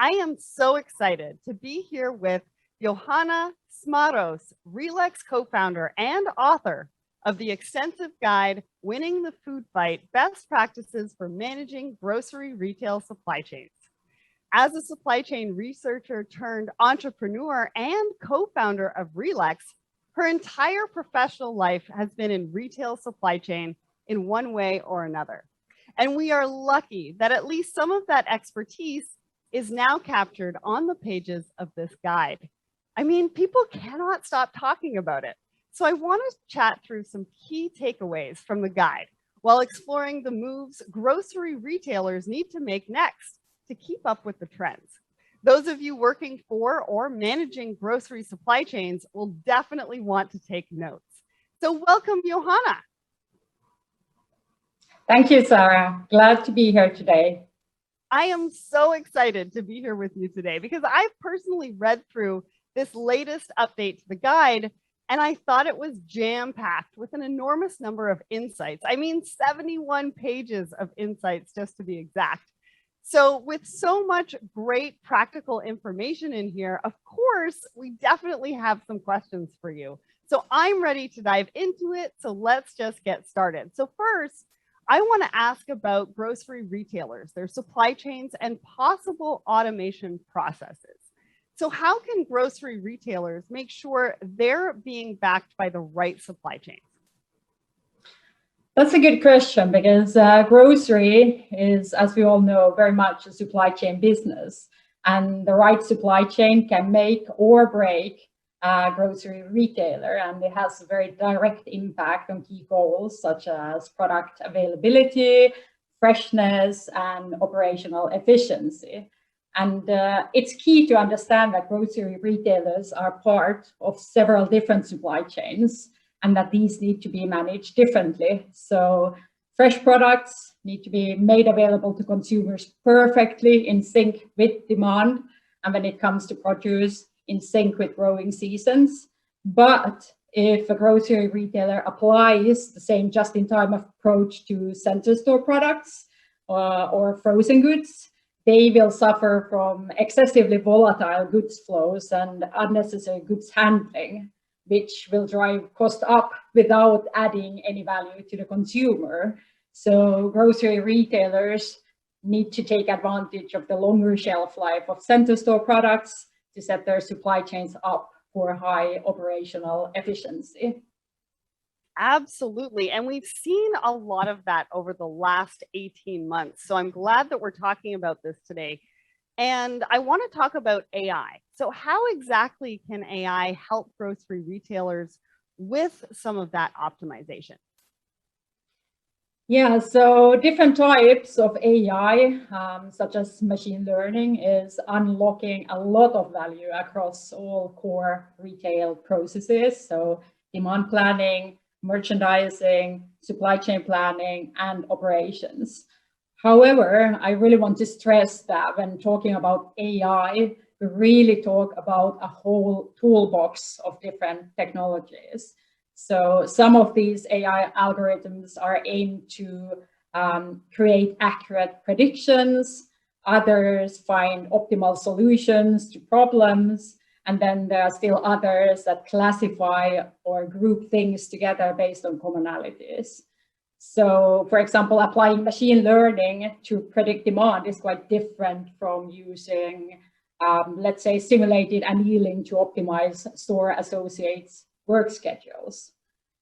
I am so excited to be here with Johanna Smaros, RELEX co-founder and author of the extensive guide, Winning the Food Fight, Best Practices for Managing Grocery Retail Supply Chains. As a supply chain researcher turned entrepreneur and co-founder of RELEX, her entire professional life has been in retail supply chain in one way or another. And we are lucky that at least some of that expertise is now captured on the pages of this guide. I mean, people cannot stop talking about it. So I want to chat through some key takeaways from the guide while exploring the moves grocery retailers need to make next to keep up with the trends. Those of you working for or managing grocery supply chains will definitely want to take notes. So welcome, Johanna. Thank you, Sarah. Glad to be here today. I am so excited to be here with you today because I've personally read through this latest update to the guide, and I thought it was jam-packed with an enormous number of insights. I mean, 71 pages of insights, just to be exact. So with so much great practical information in here, of course, we definitely have some questions for you. So I'm ready to dive into it. So let's just get started. So first, I want to ask about grocery retailers, their supply chains, and possible automation processes. So how can grocery retailers make sure they're being backed by the right supply chains? That's a good question because grocery is, as we all know, very much a supply chain business. And the right supply chain can make or break a grocery retailer, and it has a very direct impact on key goals such as product availability, freshness, and operational efficiency. And it's key to understand that grocery retailers are part of several different supply chains and that these need to be managed differently. So fresh products need to be made available to consumers perfectly in sync with demand. And when it comes to produce, in sync with growing seasons. But if a grocery retailer applies the same just-in-time approach to center store products or frozen goods, they will suffer from excessively volatile goods flows and unnecessary goods handling, which will drive cost up without adding any value to the consumer. So grocery retailers need to take advantage of the longer shelf life of center store products to set their supply chains up for high operational efficiency. Absolutely. And we've seen a lot of that over the last 18 months. So I'm glad that we're talking about this today. And I want to talk about AI. So how exactly can AI help grocery retailers with some of that optimization? Yeah, so different types of AI, such as machine learning, is unlocking a lot of value across all core retail processes. So demand planning, merchandising, supply chain planning, and operations. However, I really want to stress that when talking about AI, we really talk about a whole toolbox of different technologies. So some of these AI algorithms are aimed to create accurate predictions. Others find optimal solutions to problems. And then there are still others that classify or group things together based on commonalities. So, for example, applying machine learning to predict demand is quite different from using, let's say, simulated annealing to optimize store associates' work schedules.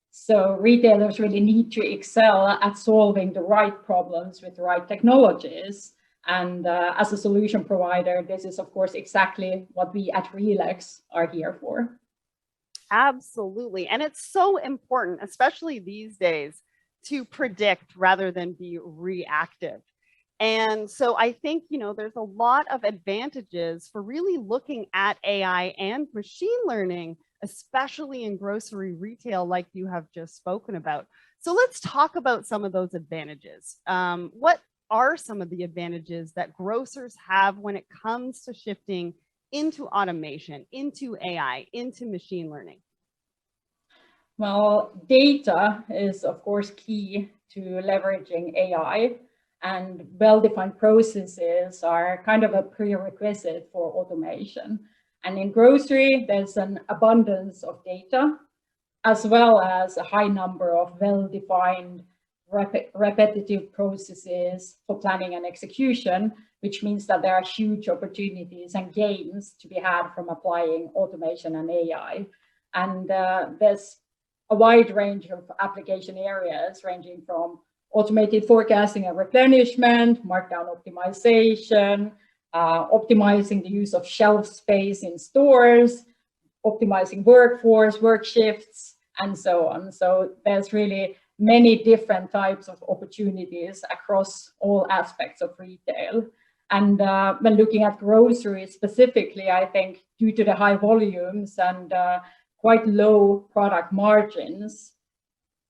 So retailers really need to excel at solving the right problems with the right technologies. And as a solution provider, this is, of course, exactly what we at RELEX are here for. Absolutely. And it's so important, especially these days, to predict rather than be reactive. And so I think, there's a lot of advantages for really looking at AI and machine learning, especially in grocery retail, like you have just spoken about. So let's talk about some of those advantages. What are some of the advantages that grocers have when it comes to shifting into automation, into AI, into machine learning? Well, data is, of course, key to leveraging AI. and well-defined processes are kind of a prerequisite for automation. And in grocery, there's an abundance of data, as well as a high number of well-defined repetitive processes for planning and execution, which means that there are huge opportunities and gains to be had from applying automation and AI. And there's a wide range of application areas, ranging from automated forecasting and replenishment, markdown optimization, optimizing the use of shelf space in stores, optimizing workforce, work shifts, and so on. So there's really many different types of opportunities across all aspects of retail. And when looking at groceries specifically, I think due to the high volumes and quite low product margins,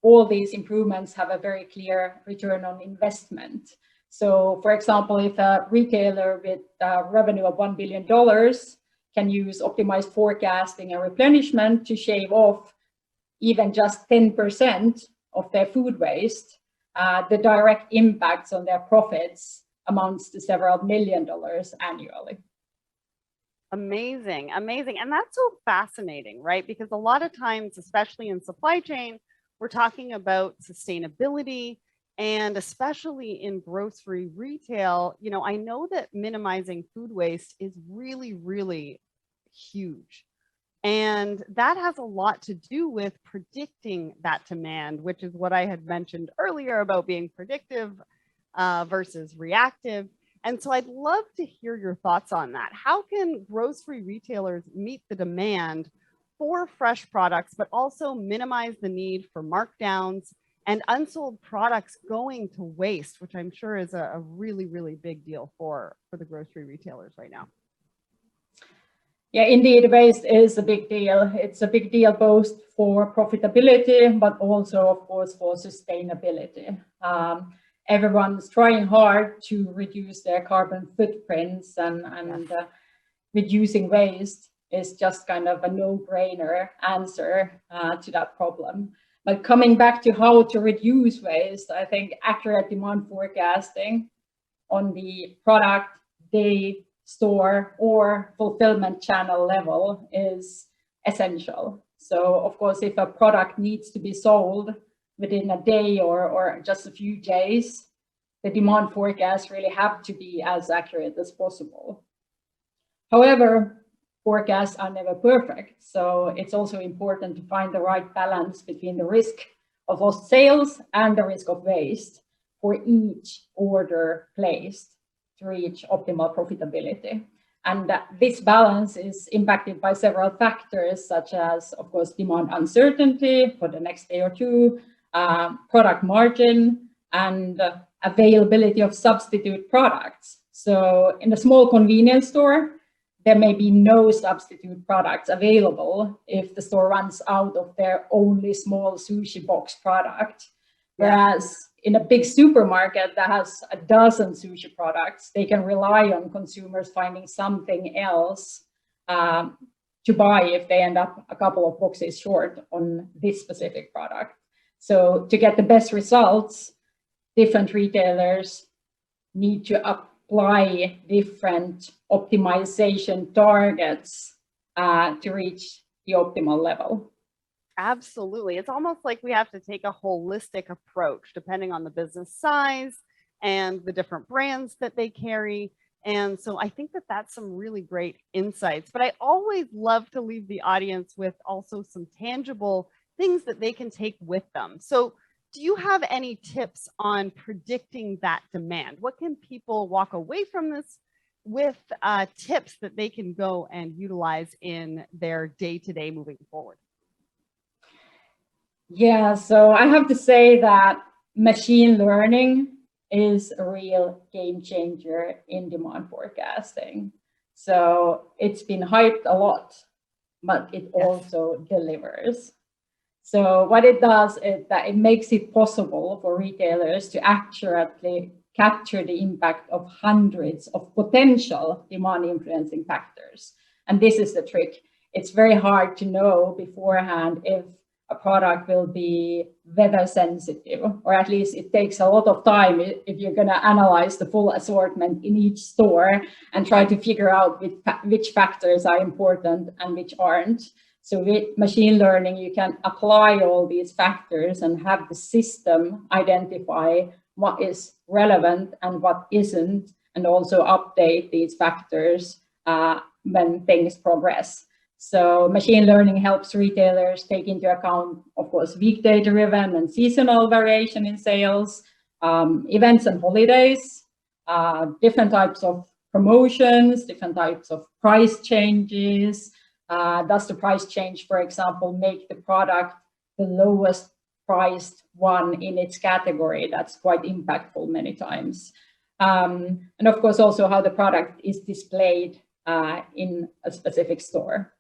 all these improvements have a very clear return on investment. So for example, if a retailer with revenue of $1 billion can use optimized forecasting and replenishment to shave off even just 10% of their food waste, the direct impacts on their profits amounts to several $1 million annually. Amazing, amazing. And that's so fascinating, right? Because a lot of times, especially in supply chain, we're talking about sustainability, and especially in grocery retail, you know, I know that minimizing food waste is really, really huge. And that has a lot to do with predicting that demand, which is what I had mentioned earlier about being predictive versus reactive. And so I'd love to hear your thoughts on that. How can grocery retailers meet the demand for fresh products, but also minimize the need for markdowns and unsold products going to waste, which I'm sure is a really, really big deal for the grocery retailers right now? Yeah, indeed, waste is a big deal. It's a big deal both for profitability, but also, of course, for sustainability. Everyone's trying hard to reduce their carbon footprints, and reducing waste is just kind of a no-brainer answer to that problem. But coming back to how to reduce waste, I think accurate demand forecasting on the product, day, store, or fulfillment channel level is essential. So of course, if a product needs to be sold within a day or just a few days, the demand forecasts really have to be as accurate as possible. However, forecasts are never perfect, so it's also important to find the right balance between the risk of lost sales and the risk of waste for each order placed to reach optimal profitability. And this balance is impacted by several factors, such as, of course, demand uncertainty for the next day or two, product margin, and availability of substitute products. So in a small convenience store, there may be no substitute products available if the store runs out of their only small sushi box product. Whereas in a big supermarket that has a dozen sushi products, they can rely on consumers finding something else to buy if they end up a couple of boxes short on this specific product. So to get the best results, different retailers need to apply different optimization targets to reach the optimal level. Absolutely. It's almost like we have to take a holistic approach depending on the business size and the different brands that they carry. And so I think that that's some really great insights. But I always love to leave the audience with also some tangible things that they can take with them. So do you have any tips on predicting that demand? What can people walk away from this with tips that they can go and utilize in their day-to-day moving forward? Yeah, so I have to say that machine learning is a real game changer in demand forecasting. So it's been hyped a lot, but it also delivers. So what it does is that it makes it possible for retailers to accurately capture the impact of hundreds of potential demand influencing factors. And this is the trick. It's very hard to know beforehand if a product will be weather sensitive, or at least it takes a lot of time if you're going to analyze the full assortment in each store and try to figure out which factors are important and which aren't. So with machine learning, you can apply all these factors and have the system identify what is relevant and what isn't, and also update these factors when things progress. So machine learning helps retailers take into account, of course, weekday-driven and seasonal variation in sales, events and holidays, different types of promotions, different types of price changes. Does the price change, for example, make the product the lowest priced one in its category? That's quite impactful many times. And of course, also how the product is displayed in a specific store.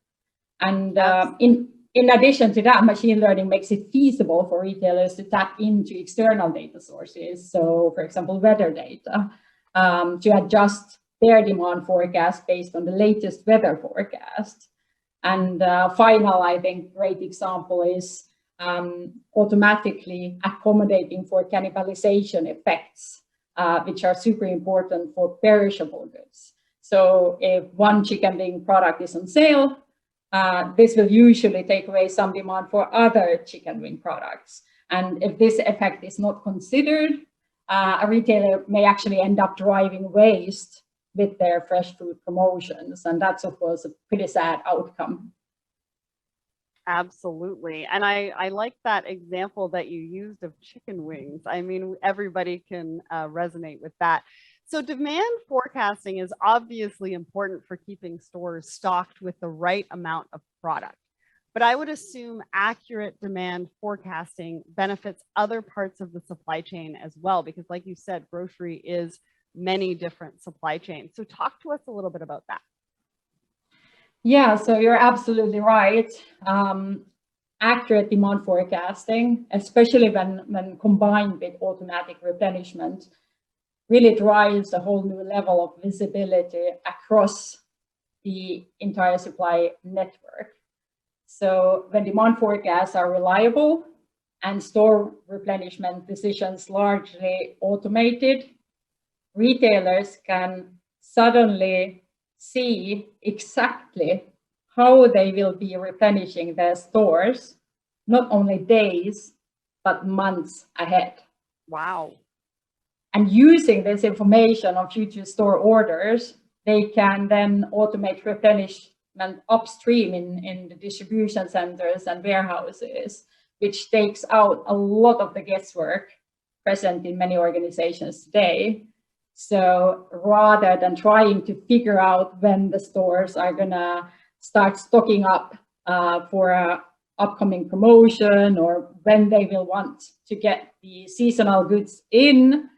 And in addition to that, machine learning makes it feasible for retailers to tap into external data sources. So, for example, weather data, to adjust their demand forecast based on the latest weather forecast. And final, I think, great example is automatically accommodating for cannibalization effects, which are super important for perishable goods. So if one chicken wing product is on sale, this will usually take away some demand for other chicken wing products. And if this effect is not considered, a retailer may actually end up driving waste with their fresh food promotions. And that's, of course, a pretty sad outcome. Absolutely. And I like that example that you used of chicken wings. I mean, everybody can resonate with that. So demand forecasting is obviously important for keeping stores stocked with the right amount of product. But I would assume accurate demand forecasting benefits other parts of the supply chain as well, because like you said, grocery is many different supply chains. So talk to us a little bit about that. Yeah, so you're absolutely right. Accurate demand forecasting, especially when combined with automatic replenishment, really drives a whole new level of visibility across the entire supply network. So when demand forecasts are reliable and store replenishment decisions largely automated, retailers can suddenly see exactly how they will be replenishing their stores, not only days, but months ahead. Wow. And using this information on future store orders, they can then automate replenishment upstream in the distribution centers and warehouses, which takes out a lot of the guesswork present in many organizations today. So rather than trying to figure out when the stores are going to start stocking up for an upcoming promotion or when they will want to get the seasonal goods in,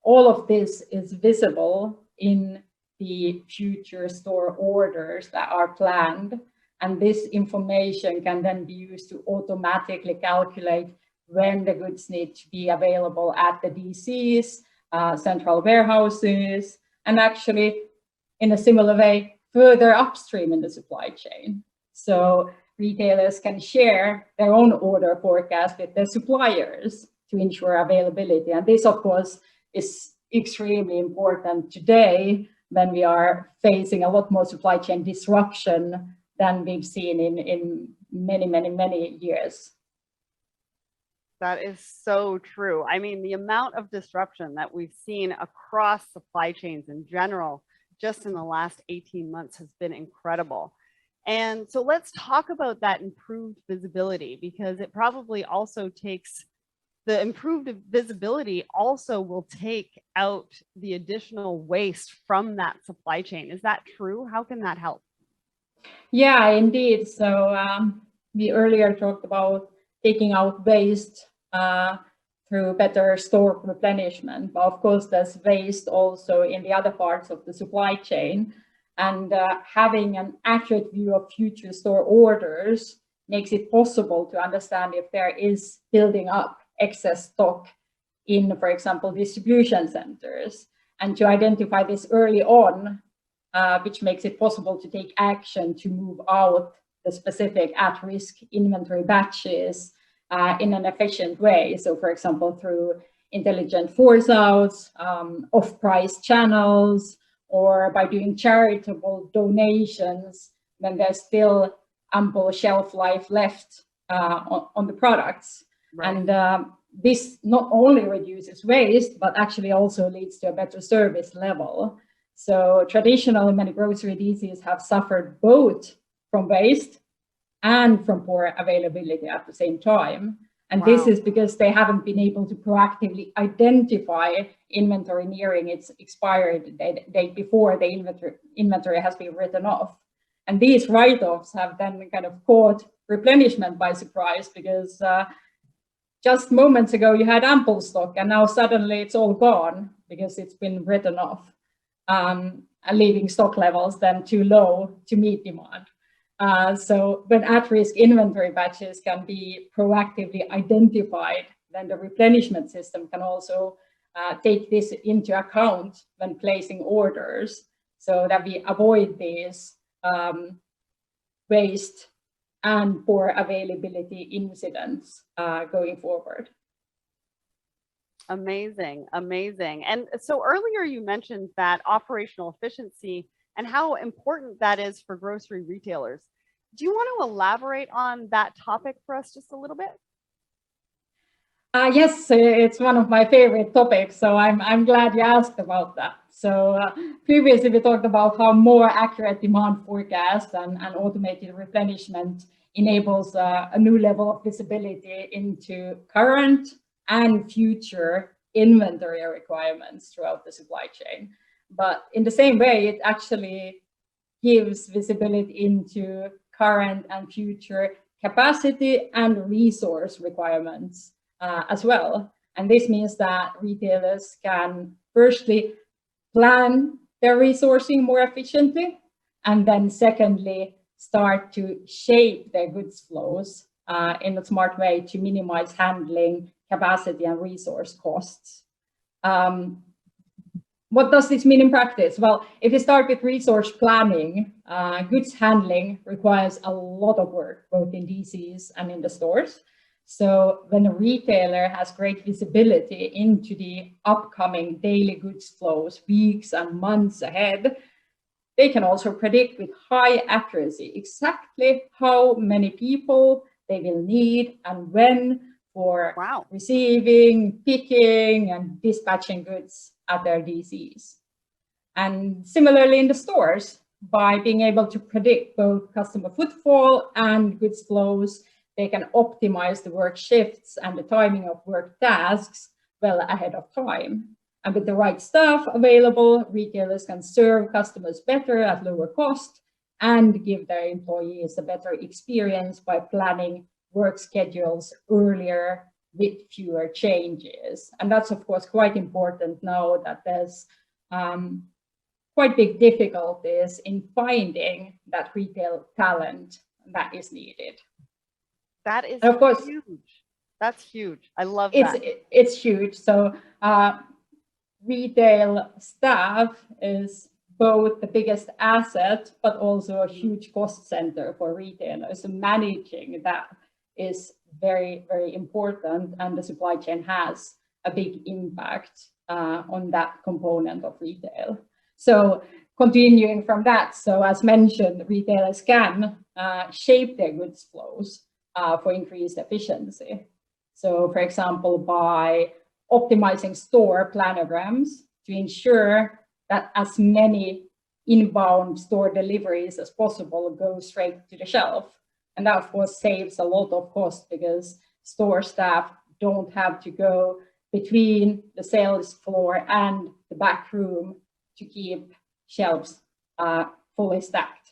all of this is visible in the future store orders that are planned. And this information can then be used to automatically calculate when the goods need to be available at the DCs, central warehouses, and actually in a similar way, further upstream in the supply chain. So retailers can share their own order forecast with their suppliers to ensure availability. And this, of course, is extremely important today when we are facing a lot more supply chain disruption than we've seen in many years. That is so true. I mean, the amount of disruption that we've seen across supply chains in general, just in the last 18 months has been incredible. And so let's talk about that improved visibility, because it probably also takes the improved visibility also will take out the additional waste from that supply chain. Is that true? How can that help? Yeah, indeed. So we earlier talked about taking out waste through better store replenishment. But of course, there's waste also in the other parts of the supply chain. And having an accurate view of future store orders makes it possible to understand if there is building up excess stock in, for example, distribution centers, and to identify this early on, which makes it possible to take action to move out the specific at-risk inventory batches in an efficient way. So for example, through intelligent force outs, off-price channels, or by doing charitable donations when there's still ample shelf life left on the products. Right. And this not only reduces waste, but actually also leads to a better service level. So traditionally, many grocery DCs have suffered both from waste and from poor availability at the same time. And this is because they haven't been able to proactively identify inventory nearing its expiry date before the inventory has been written off. And these write-offs have then kind of caught replenishment by surprise, because just moments ago you had ample stock and now suddenly it's all gone because it's been written off, and leaving stock levels then too low to meet demand. So when at-risk inventory batches can be proactively identified, then the replenishment system can also take this into account when placing orders, so that we avoid these waste and poor availability incidents going forward. Amazing, amazing. And so earlier you mentioned that operational efficiency and how important that is for grocery retailers. Do you want to elaborate on that topic for us just a little bit? Yes, it's one of my favorite topics, so I'm glad you asked about that. So previously we talked about how more accurate demand forecast and automated replenishment enables a new level of visibility into current and future inventory requirements throughout the supply chain. But in the same way, it actually gives visibility into current and future capacity and resource requirements as well. And this means that retailers can firstly plan their resourcing more efficiently, and then secondly, start to shape their goods flows in a smart way to minimize handling capacity and resource costs. What does this mean in practice? Well, if you start with resource planning, goods handling requires a lot of work, both in DCs and in the stores. So when a retailer has great visibility into the upcoming daily goods flows, weeks and months ahead, they can also predict with high accuracy exactly how many people they will need and when for receiving, picking, and dispatching goods at their DCs. And similarly in the stores, by being able to predict both customer footfall and goods flows, they can optimize the work shifts and the timing of work tasks well ahead of time. And with the right staff available, retailers can serve customers better at lower cost and give their employees a better experience by planning work schedules earlier with fewer changes. And that's, of course, quite important now that there's quite big difficulties in finding that retail talent that is needed. That is, of course, huge. That's huge. I love that. It's huge. So retail staff is both the biggest asset, but also a huge cost center for retailers. So managing that is very, very important, and the supply chain has a big impact on that component of retail. So continuing from that, so as mentioned, retailers can shape their goods flows for increased efficiency. So for example, by optimizing store planograms to ensure that as many inbound store deliveries as possible go straight to the shelf. And that, of course, saves a lot of cost because store staff don't have to go between the sales floor and the back room to keep shelves fully stacked.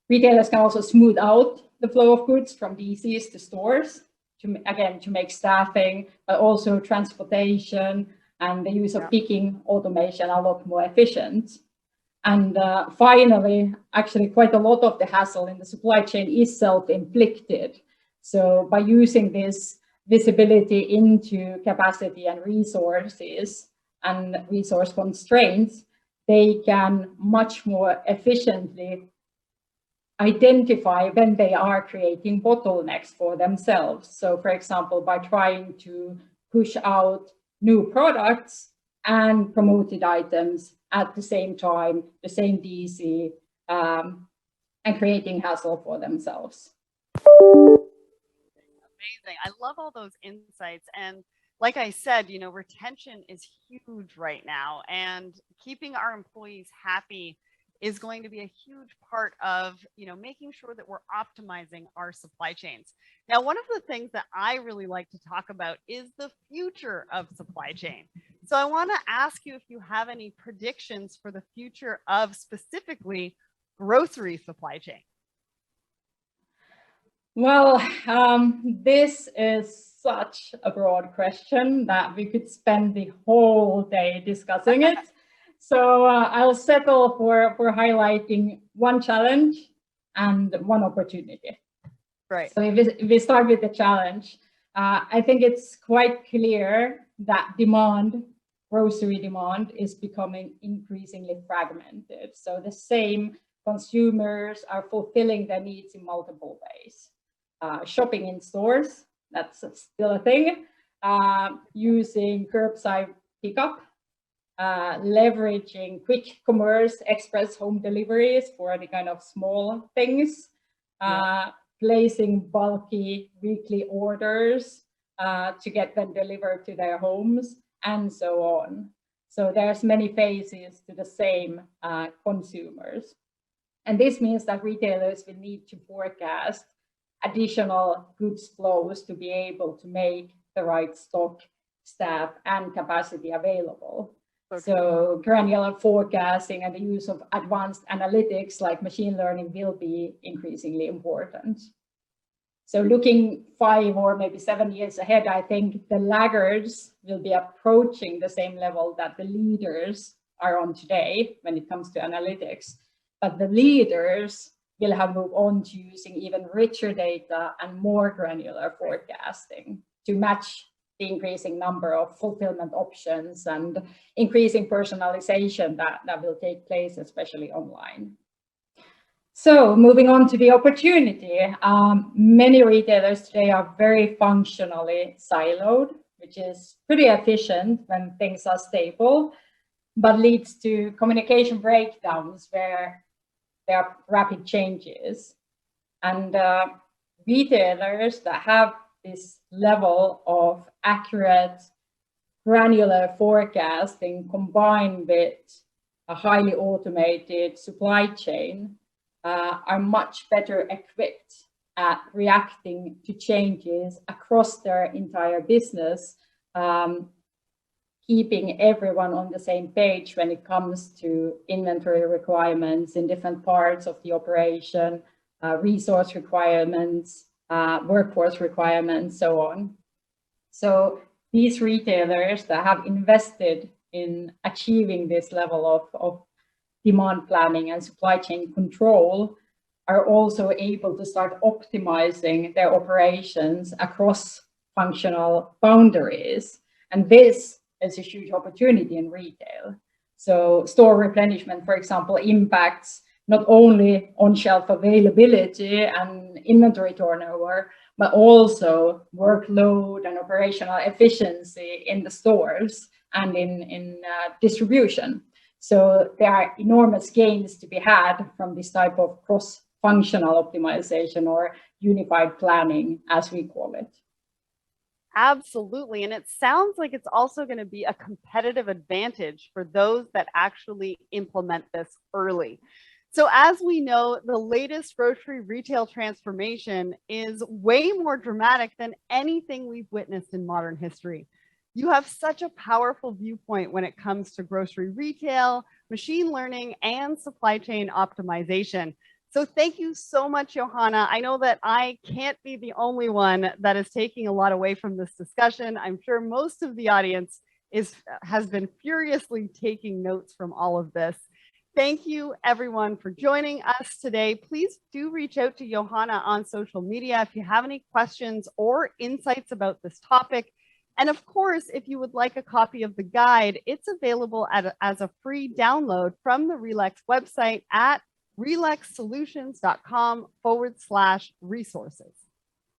Retailers can also smooth out the flow of goods from DCs to stores, to make staffing, but also transportation and the use of picking automation a lot more efficient. And finally, actually quite a lot of the hassle in the supply chain is self-inflicted. So by using this visibility into capacity and resources and resource constraints, they can much more efficiently identify when they are creating bottlenecks for themselves. So for example, by trying to push out new products and promoted items at the same time, the same DC, and creating hassle for themselves. Amazing. I love all those insights. And like I said, you know, retention is huge right now, and keeping our employees happy is going to be a huge part of, you know, making sure that we're optimizing our supply chains. Now, one of the things that I really like to talk about is the future of supply chain. So I want to ask you if you have any predictions for the future of specifically grocery supply chain. Well, this is such a broad question that we could spend the whole day discussing it. So I'll settle for highlighting one challenge and one opportunity. Right. So if we start with the challenge, I think it's quite clear that grocery demand is becoming increasingly fragmented. So the same consumers are fulfilling their needs in multiple ways. Shopping in stores, that's still a thing. Using curbside pickup, leveraging quick commerce, express home deliveries for the kind of small things, placing bulky weekly orders to get them delivered to their homes, and so on. So there's many phases to the same consumers. And this means that retailers will need to forecast additional goods flows to be able to make the right stock, staff, and capacity available. Okay. So granular forecasting and the use of advanced analytics like machine learning will be increasingly important. So looking 5 or maybe 7 years ahead, I think the laggards will be approaching the same level that the leaders are on today when it comes to analytics. But the leaders will have moved on to using even richer data and more granular forecasting to match the increasing number of fulfillment options and increasing personalization that will take place, especially online. So moving on to the opportunity, many retailers today are very functionally siloed, which is pretty efficient when things are stable, but leads to communication breakdowns where there are rapid changes. And retailers that have this level of accurate, granular forecasting combined with a highly automated supply chain are much better equipped at reacting to changes across their entire business, keeping everyone on the same page when it comes to inventory requirements in different parts of the operation, resource requirements, workforce requirements, so on. So these retailers that have invested in achieving this level of demand planning and supply chain control are also able to start optimizing their operations across functional boundaries. And this is a huge opportunity in retail. So store replenishment, for example, impacts not only on-shelf availability and inventory turnover, but also workload and operational efficiency in the stores and in distribution. So there are enormous gains to be had from this type of cross-functional optimization or unified planning, as we call it. Absolutely. And it sounds like it's also going to be a competitive advantage for those that actually implement this early. So as we know, the latest grocery retail transformation is way more dramatic than anything we've witnessed in modern history. You have such a powerful viewpoint when it comes to grocery retail, machine learning, and supply chain optimization. So thank you so much, Johanna. I know that I can't be the only one that is taking a lot away from this discussion. I'm sure most of the audience has been furiously taking notes from all of this. Thank you, everyone, for joining us today. Please do reach out to Johanna on social media if you have any questions or insights about this topic. And of course, if you would like a copy of the guide, it's available as a free download from the RELEX website at relexsolutions.com/resources.